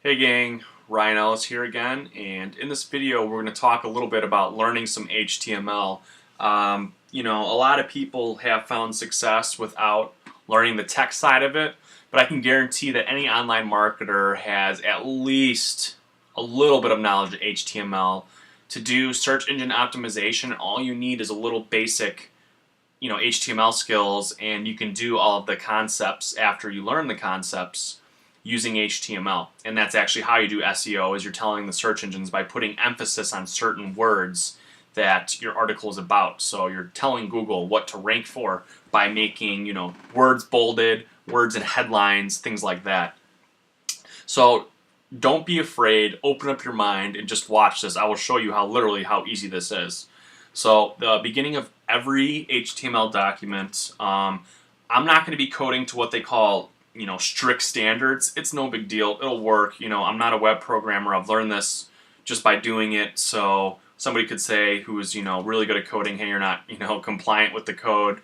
Hey gang, Ryan Ellis here again, and in this video we're going to talk a little bit about learning some HTML. A lot of people have found success without learning the tech side of it, but I can guarantee that any online marketer has at least a little bit of knowledge of HTML. To do search engine optimization, all you need is a little basic HTML skills, and you can do all of the concepts after you learn the concepts using HTML. And that's actually how you do SEO, is you're telling the search engines by putting emphasis on certain words that your article is about. So you're telling Google what to rank for by making, words bolded, words in headlines, things like that. So don't be afraid, open up your mind and just watch this. I will show you how easy this is. So the beginning of every HTML document, I'm not going to be coding to what they call strict standards. It's no big deal. It'll work. I'm not a web programmer. I've learned this just by doing it. So somebody could say who is really good at coding, hey, you're not compliant with the code.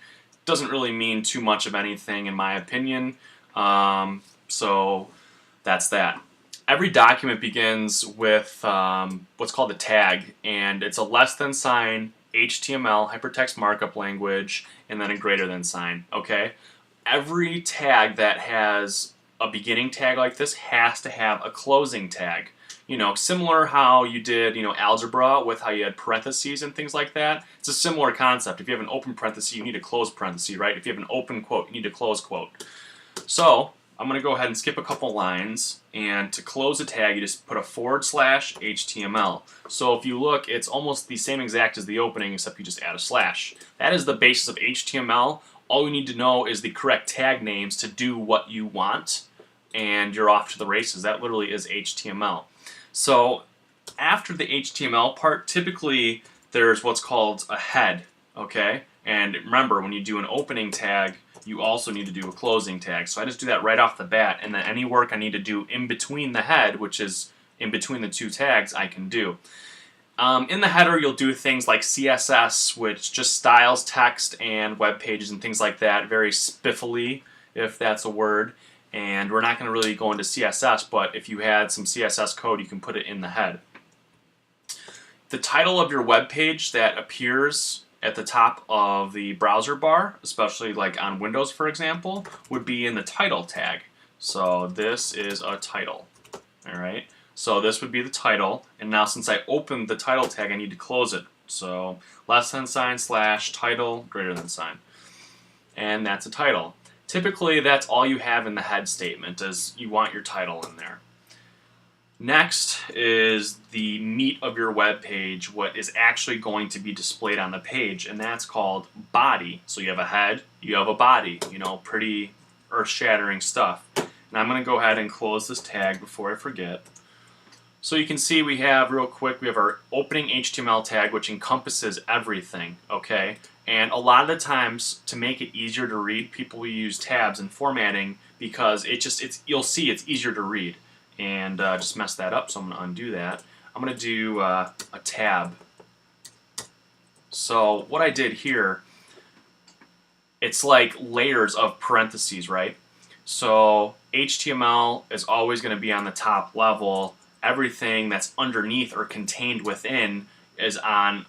Doesn't really mean too much of anything in my opinion. So that's that. Every document begins with what's called a tag, and it's a less than sign, HTML, hypertext markup language, and then a greater than sign, okay? Every tag that has a beginning tag like this has to have a closing tag. Similar how you did, algebra with how you had parentheses and things like that. It's a similar concept. If you have an open parenthesis, you need a closed parenthesis, right? If you have an open quote, you need a closed quote. So I'm going to go ahead and skip a couple lines, and to close a tag, you just put a /HTML. So if you look, it's almost the same exact as the opening, except you just add a slash. That is the basis of HTML. All you need to know is the correct tag names to do what you want, and you're off to the races. That literally is HTML. So after the HTML part, typically there's what's called a head, okay? And remember, when you do an opening tag, you also need to do a closing tag. So I just do that right off the bat, and then any work I need to do in between the head, which is in between the two tags, I can do. In the header, you'll do things like CSS, which just styles text and web pages and things like that, very spiffily, if that's a word. And we're not going to really go into CSS, but if you had some CSS code, you can put it in the head. The title of your web page that appears at the top of the browser bar, especially like on Windows, for example, would be in the title tag. So this is a title, all right? So this would be the title, and now since I opened the title tag, I need to close it. So less than sign / title greater than sign. And that's a title. Typically, that's all you have in the head statement, is you want your title in there. Next is the meat of your web page, what is actually going to be displayed on the page, and that's called body. So you have a head, you have a body, pretty earth-shattering stuff. And I'm going to go ahead and close this tag before I forget. So you can see we have our opening HTML tag, which encompasses everything, okay? And a lot of the times, to make it easier to read, people will use tabs and formatting because you'll see it's easier to read. And just messed that up, so I'm going to undo that. I'm going to do a tab. So what I did here, it's like layers of parentheses, right? So HTML is always going to be on the top level. Everything that's underneath or contained within is on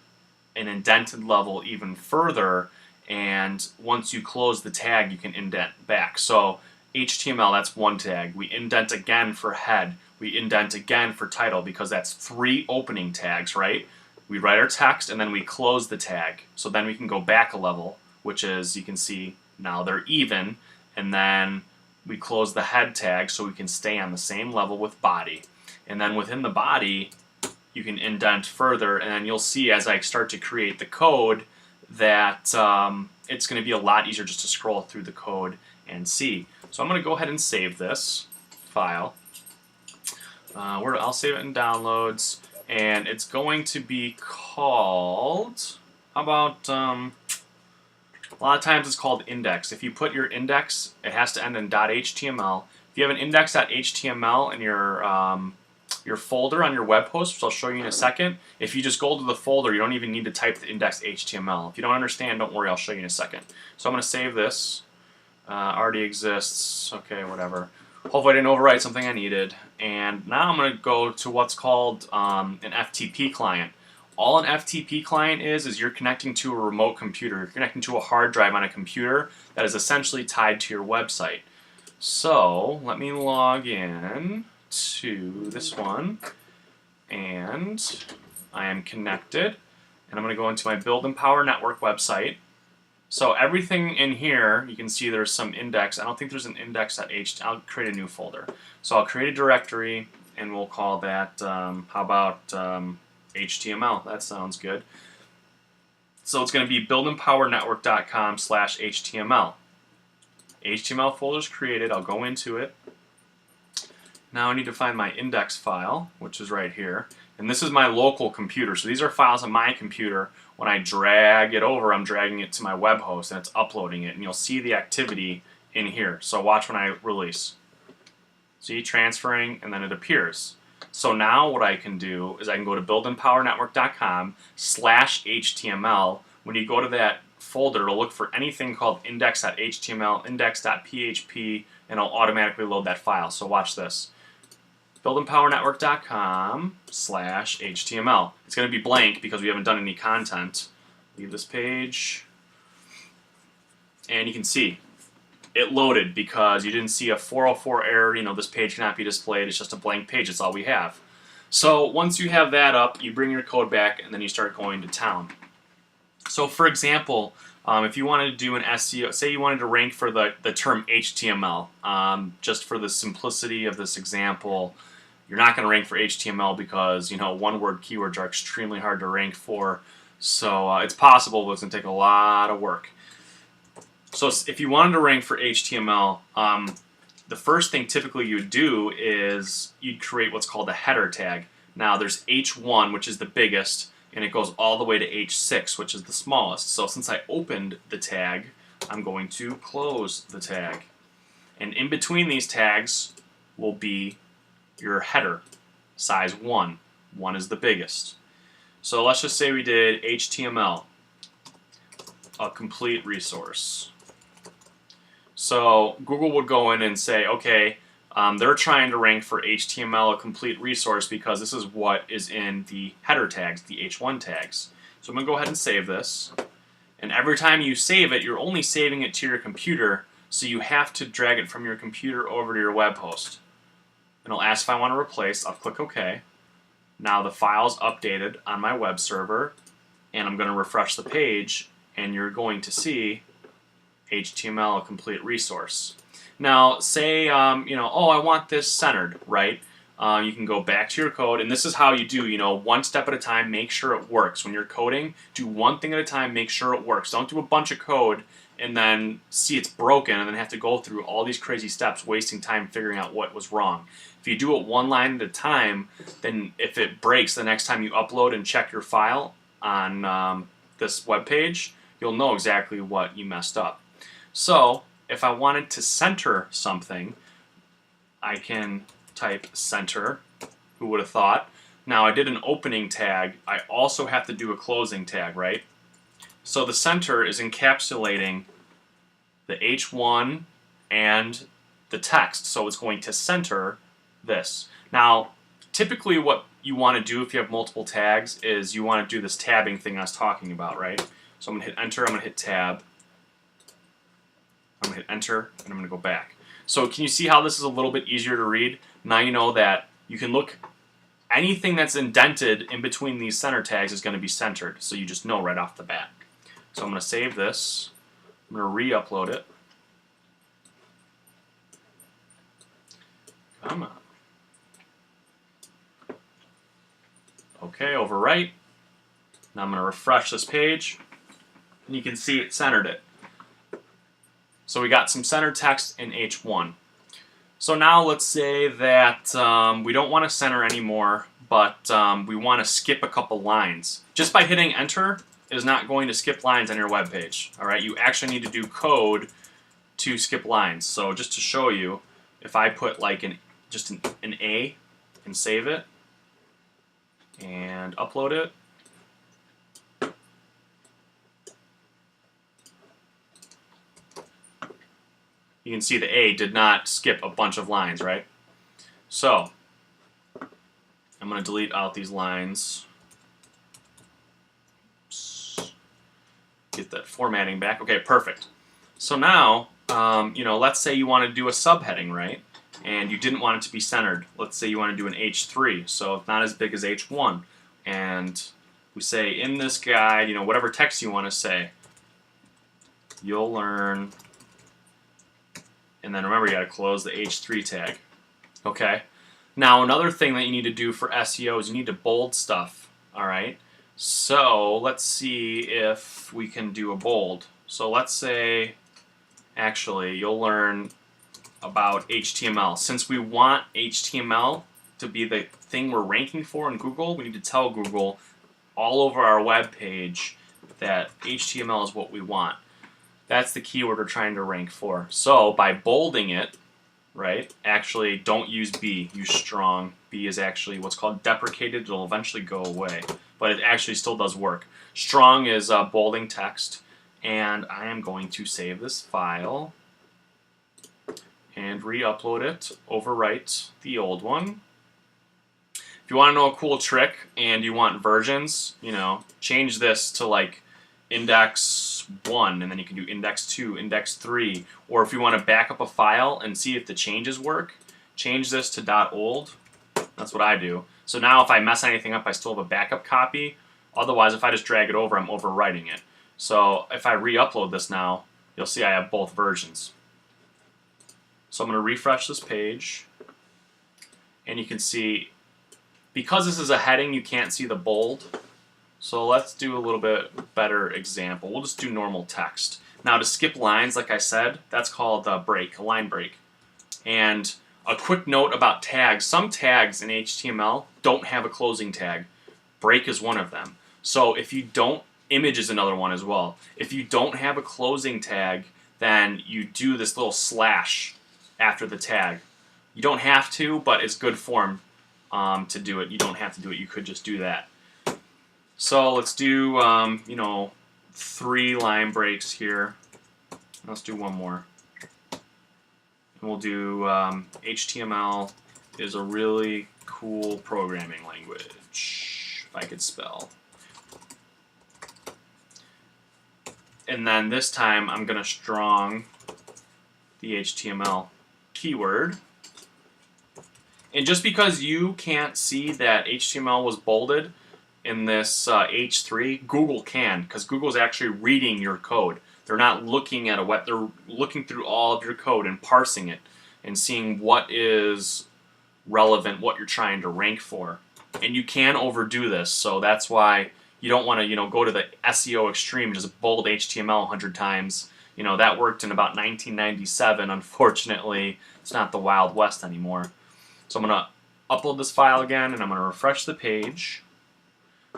an indented level even further, and once you close the tag, you can indent back. So HTML, that's one tag. We indent again for head. We indent again for title, because that's 3 opening tags, right? We write our text and then we close the tag. So then we can go back a level, which is, you can see now they're even, and then we close the head tag so we can stay on the same level with body. And then within the body, you can indent further, and then you'll see as I start to create the code that it's going to be a lot easier just to scroll through the code and see. So I'm going to go ahead and save this file. I'll save it in downloads, and it's going to be called, how about, a lot of times it's called index. If you put your index, it has to end in .html. If you have an index.html in your folder on your web host, which I'll show you in a second, if you just go to the folder, you don't even need to type the index.html. If you don't understand, don't worry, I'll show you in a second. So I'm going to save this. Already exists. Okay, whatever. Hopefully I didn't overwrite something I needed. And now I'm going to go to what's called an FTP client. All an FTP client is you're connecting to a remote computer. You're connecting to a hard drive on a computer that is essentially tied to your website. So let me log in to this one, and I am connected. And I'm going to go into my Build Empower Network website. So everything in here, you can see there's some index. I don't think there's an index.html. I'll create a new folder. So I'll create a directory, and we'll call that, how about HTML? That sounds good. So it's going to be buildempowernetwork.com/HTML. HTML folder is created. I'll go into it. Now I need to find my index file, which is right here. And this is my local computer. So these are files on my computer. When I drag it over, I'm dragging it to my web host, and it's uploading it. And you'll see the activity in here. So watch when I release. See, transferring, and then it appears. So now what I can do is I can go to buildempowernetwork.com/HTML. When you go to that folder, it'll look for anything called index.html, index.php, and it'll automatically load that file. So watch this. buildempowernetwork.com/HTML. It's going to be blank because we haven't done any content. Leave this page. And you can see it loaded because you didn't see a 404 error. You know, this page cannot be displayed. It's just a blank page. It's all we have. So once you have that up, you bring your code back, and then you start going to town. So for example, if you wanted to do an SEO, say you wanted to rank for the term HTML, just for the simplicity of this example, you're not going to rank for HTML because, you know, one-word keywords are extremely hard to rank for. So it's possible, but it's going to take a lot of work. So if you wanted to rank for HTML, the first thing typically you would do is you'd create what's called a header tag. Now there's H1, which is the biggest, and it goes all the way to H6, which is the smallest. So since I opened the tag, I'm going to close the tag. And in between these tags will be your header, size 1. 1 is the biggest. So let's just say we did HTML, a complete resource. So Google would go in and say, okay, they're trying to rank for HTML, a complete resource, because this is what is in the header tags, the H1 tags. So I'm going to go ahead and save this. And every time you save it, you're only saving it to your computer, so you have to drag it from your computer over to your web host. And it'll ask if I want to replace. I'll click OK. Now the file's updated on my web server, and I'm going to refresh the page, and you're going to see HTML, a complete resource. Now, say, you know, oh, I want this centered, right? You can go back to your code, and this is how you do, you know, one step at a time, make sure it works. When you're coding, do one thing at a time, make sure it works. Don't do a bunch of code and then see it's broken and then have to go through all these crazy steps, wasting time figuring out what was wrong. If you do it one line at a time, then if it breaks the next time you upload and check your file on this web page, you'll know exactly what you messed up. So if I wanted to center something, I can type center. Who would have thought? Now I did an opening tag. I also have to do a closing tag, right? So the center is encapsulating the H1 and the text. So it's going to center this. Now, typically what you want to do if you have multiple tags is you want to do this tabbing thing I was talking about, right? So I'm going to hit enter, I'm going to hit tab. I'm going to hit enter, and I'm going to go back. So can you see how this is a little bit easier to read? Now you know that you can look, anything that's indented in between these center tags is going to be centered. So you just know right off the bat. So I'm going to save this. I'm going to re-upload it. Come on. Okay, overwrite. Now I'm going to refresh this page, and you can see it centered it. So we got some centered text in H1. So now let's say that we don't want to center anymore, but we want to skip a couple lines. Just by hitting enter is not going to skip lines on your web page. All right, you actually need to do code to skip lines. So just to show you, if I put like just an A and save it and upload it, You can see the A did not skip a bunch of lines, right? So I'm going to delete out these lines. Get that formatting back. Okay, perfect. So now, let's say you want to do a subheading, right? And you didn't want it to be centered. Let's say you want to do an H3, so it's not as big as H1. And we say in this guide, whatever text you want to say, you'll learn, and then remember you got to close the H3 tag. Okay? Now another thing that you need to do for SEO is you need to bold stuff, all right? So let's see if we can do a bold. So let's say, actually, you'll learn about HTML. Since we want HTML to be the thing we're ranking for in Google, we need to tell Google all over our web page that HTML is what we want. That's the keyword we're trying to rank for. So by bolding it, right, actually don't use B, use strong. B is actually what's called deprecated. It'll eventually go away, but it actually still does work. Strong is bolding text, and I am going to save this file and re-upload it, overwrite the old one. If you want to know a cool trick and you want versions, change this to like index 1, and then you can do index 2, index 3, or if you want to back up a file and see if the changes work, change this to .old. That's what I do. So now if I mess anything up, I still have a backup copy. Otherwise, if I just drag it over, I'm overwriting it. So if I re-upload this now, you'll see I have both versions. So I'm going to refresh this page, and you can see, because this is a heading, you can't see the bold. So let's do a little bit better example. We'll just do normal text. Now to skip lines, like I said, that's called a break, a line break. And a quick note about tags. Some tags in HTML don't have a closing tag. Break is one of them. So if you don't, image is another one as well. If you don't have a closing tag, then you do this little slash after the tag. You don't have to, but it's good form to do it. You don't have to do it. You could just do that. So let's do, 3 line breaks here. Let's do one more. And we'll do HTML is a really cool programming language, if I could spell. And then this time I'm going to strong the HTML keyword. And just because you can't see that HTML was bolded in this H3, Google can, because Google's actually reading your code. They're not looking at a web, they're looking through all of your code and parsing it and seeing what is relevant, what you're trying to rank for. And you can overdo this, so that's why you don't want to, go to the SEO extreme and just bold HTML 100 times. That worked in about 1997. Unfortunately, it's not the Wild West anymore. So I'm going to upload this file again, and I'm going to refresh the page.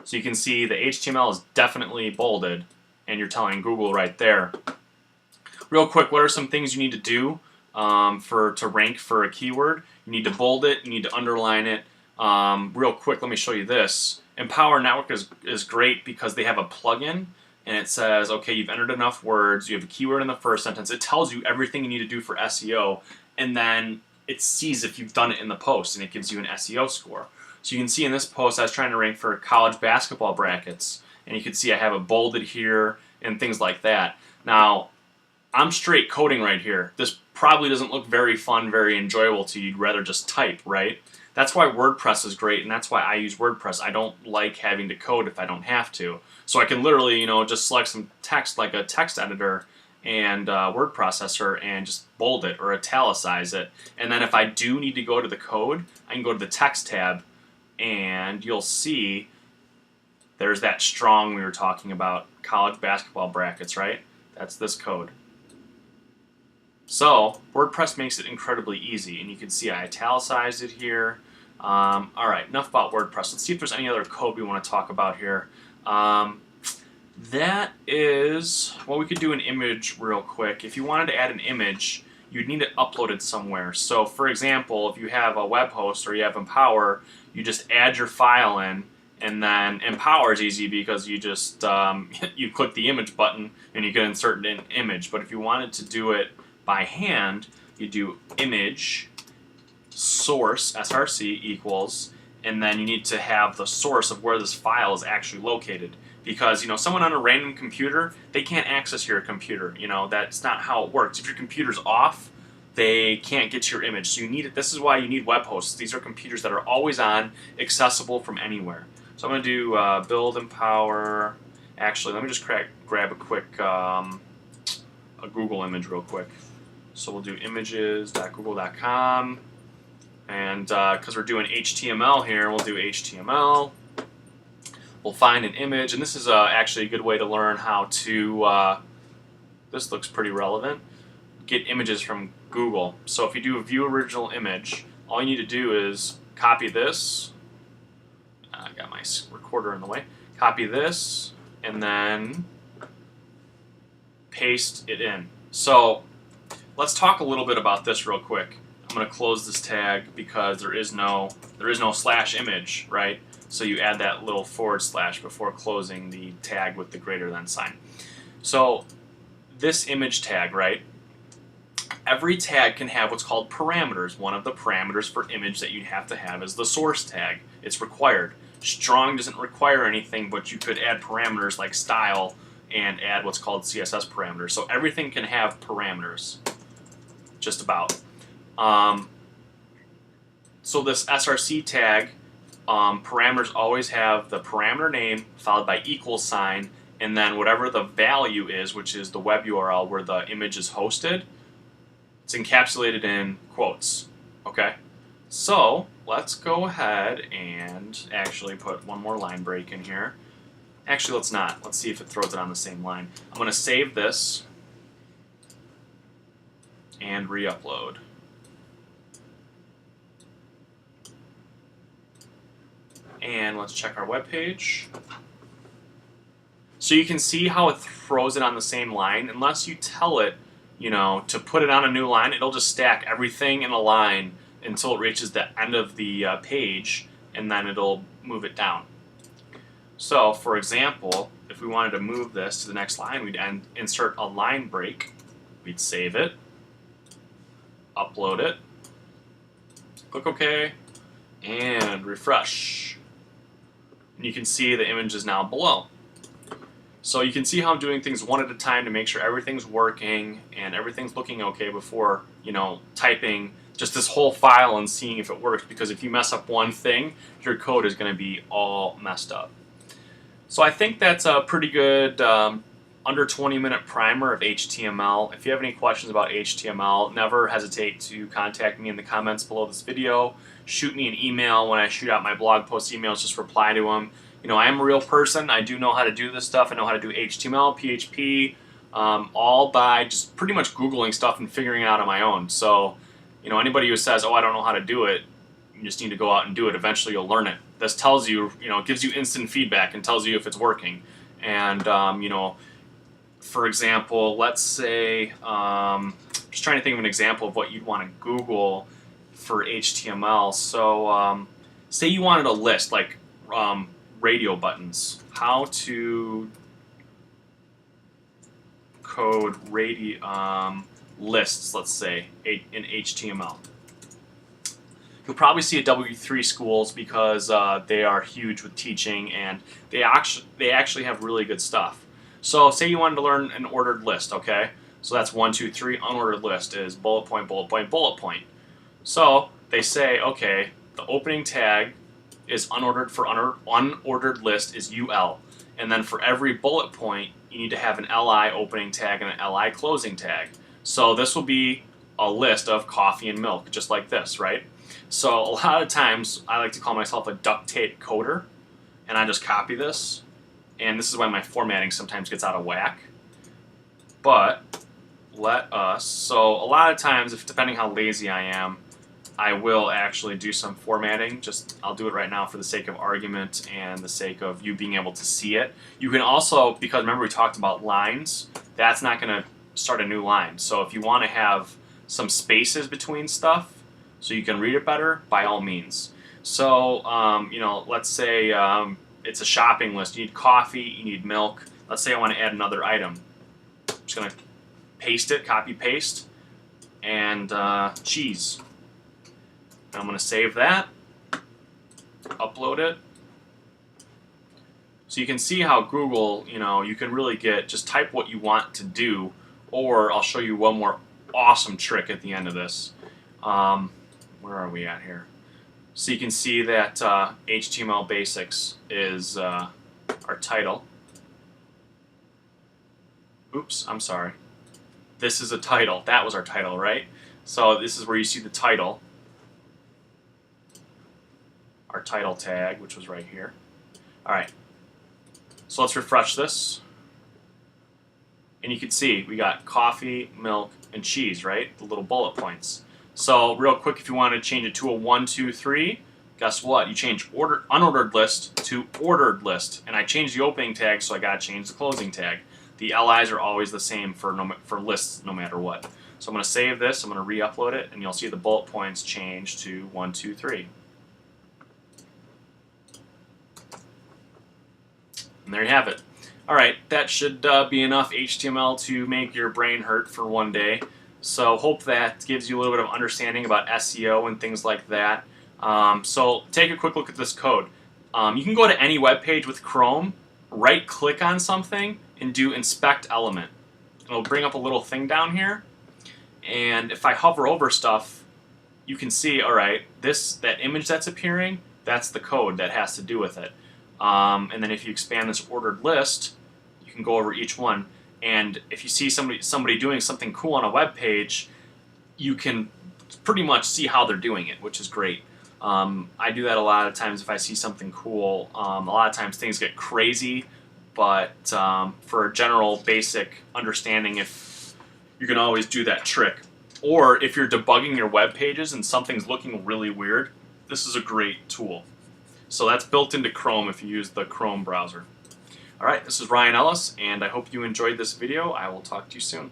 So you can see the HTML is definitely bolded, and you're telling Google right there. Real quick, what are some things you need to do to rank for a keyword? You need to bold it, you need to underline it. Real quick, let me show you this. Empower Network is great because they have a plugin, and it says, okay, you've entered enough words, you have a keyword in the first sentence. It tells you everything you need to do for SEO, and then it sees if you've done it in the post, and it gives you an SEO score. So you can see in this post I was trying to rank for college basketball brackets, and you can see I have it bolded here and things like that. Now, I'm straight coding right here. This probably doesn't look very fun, very enjoyable to you. You'd rather just type, right? That's why WordPress is great, and that's why I use WordPress. I don't like having to code if I don't have to. So I can literally, just select some text like a text editor and word processor and just bold it or italicize it. And then if I do need to go to the code, I can go to the text tab, and you'll see there's that strong we were talking about, college basketball brackets, right? That's this code. So WordPress makes it incredibly easy, and you can see I italicized it here. All right, enough about WordPress. Let's see if there's any other code we want to talk about here. That is, well, we could do an image real quick. If you wanted to add an image, you'd need it uploaded somewhere. So for example, if you have a web host or you have Empower, you just add your file in, and then Empower is easy because you just you click the image button and you can insert an image. But if you wanted to do it by hand, you do image source src equals, and then you need to have the source of where this file is actually located, because someone on a random computer, they can't access your computer. That's not how it works. If your computer's off, they can't get your image. So you need it. This is why you need web hosts. These are computers that are always on, accessible from anywhere. So I'm going to do build empower. Actually, let me just grab a quick a Google image real quick. So we'll do images.google.com, and because we're doing HTML here, we'll do HTML. We'll find an image, and this is actually a good way to learn how to, this looks pretty relevant, get images from Google. So if you do a view original image, all you need to do is copy this. I got my recorder in the way. Copy this, and then paste it in. So let's talk a little bit about this real quick. I'm going to close this tag because there is no slash image, right? So you add that little / before closing the tag with the greater than sign. So this image tag, right? Every tag can have what's called parameters. One of the parameters for image that you'd have to have is the source tag. It's required. Strong doesn't require anything, but you could add parameters like style and add what's called CSS parameters. So everything can have parameters, just about. So this src tag, parameters always have the parameter name followed by equal sign, and then whatever the value is, which is the web URL where the image is hosted, it's encapsulated in quotes. Okay? So let's go ahead and actually put one more line break in here. Actually, let's not. Let's see if it throws it on the same line. I'm going to save this and re-upload. And let's check our web page. So you can see how it throws it on the same line. Unless you tell it, to put it on a new line, it'll just stack everything in a line until it reaches the end of the page, and then it'll move it down. So, for example, if we wanted to move this to the next line, we'd insert a line break. We'd save it, upload it, click OK, and refresh. And you can see the image is now below. So you can see how I'm doing things one at a time to make sure everything's working and everything's looking okay before, typing just this whole file and seeing if it works, because if you mess up one thing, your code is going to be all messed up. So I think that's a pretty good under 20-minute primer of HTML. If you have any questions about HTML, never hesitate to contact me in the comments below this video. Shoot me an email when I shoot out my blog post emails, just reply to them. I am a real person. I do know how to do this stuff. I know how to do HTML, PHP, all by just pretty much Googling stuff and figuring it out on my own. So, anybody who says, oh, I don't know how to do it, you just need to go out and do it. Eventually you'll learn it. This tells you, it gives you instant feedback and tells you if it's working. And, for example, let's say, just trying to think of an example of what you'd want to Google for HTML. So, say you wanted a list, like radio buttons. How to code radio lists, let's say, in HTML. You'll probably see at W3 schools because they are huge with teaching, and they actually have really good stuff. So say you wanted to learn an ordered list, okay? So that's 1, 2, 3. Unordered list is bullet point, bullet point, bullet point. So they say, okay, the opening tag is unordered for unordered list is UL. And then for every bullet point, you need to have an LI opening tag and an LI closing tag. So this will be a list of coffee and milk, just like this, right? So a lot of times, I like to call myself a duct tape coder, and I just copy this. And this is why my formatting sometimes gets out of whack. But so a lot of times, depending how lazy I am, I will actually do some formatting. I'll do it right now for the sake of argument and the sake of you being able to see it. You can also, because remember we talked about lines, that's not going to start a new line. So if you want to have some spaces between stuff so you can read it better, by all means. So, let's say it's a shopping list. You need coffee, you need milk. Let's say I want to add another item. I'm just going to paste it, copy, paste. and cheese. And I'm going to save that, upload it. So you can see how Google, you can really just type what you want to do, or I'll show you one more awesome trick at the end of this. Where are we at here? So you can see that HTML Basics is our title. Oops, I'm sorry. This is a title. That was our title, right? So this is where you see the title. Our title tag, which was right here. Alright. So let's refresh this. And you can see we got coffee, milk, and cheese, right? The little bullet points. So real quick, if you want to change it to a 1, 2, 3, guess what? You change unordered list to ordered list. And I changed the opening tag, so I got to change the closing tag. The LIs are always the same for lists no matter what. So I'm going to save this, I'm going to re-upload it, and you'll see the bullet points change to 1, 2, 3. And there you have it. Alright, that should be enough HTML to make your brain hurt for one day. So hope that gives you a little bit of understanding about SEO and things like that. So take a quick look at this code. You can go to any web page with Chrome, right-click on something, and do Inspect Element. It'll bring up a little thing down here. And if I hover over stuff, you can see, alright, that image that's appearing, that's the code that has to do with it. And then if you expand this ordered list, you can go over each one. And if you see somebody doing something cool on a web page, you can pretty much see how they're doing it, which is great. I do that a lot of times if I see something cool. A lot of times things get crazy, but for a general basic understanding, if you can always do that trick. Or if you're debugging your web pages and something's looking really weird, this is a great tool. So that's built into Chrome if you use the Chrome browser. Alright, this is Ryan Ellis, and I hope you enjoyed this video. I will talk to you soon.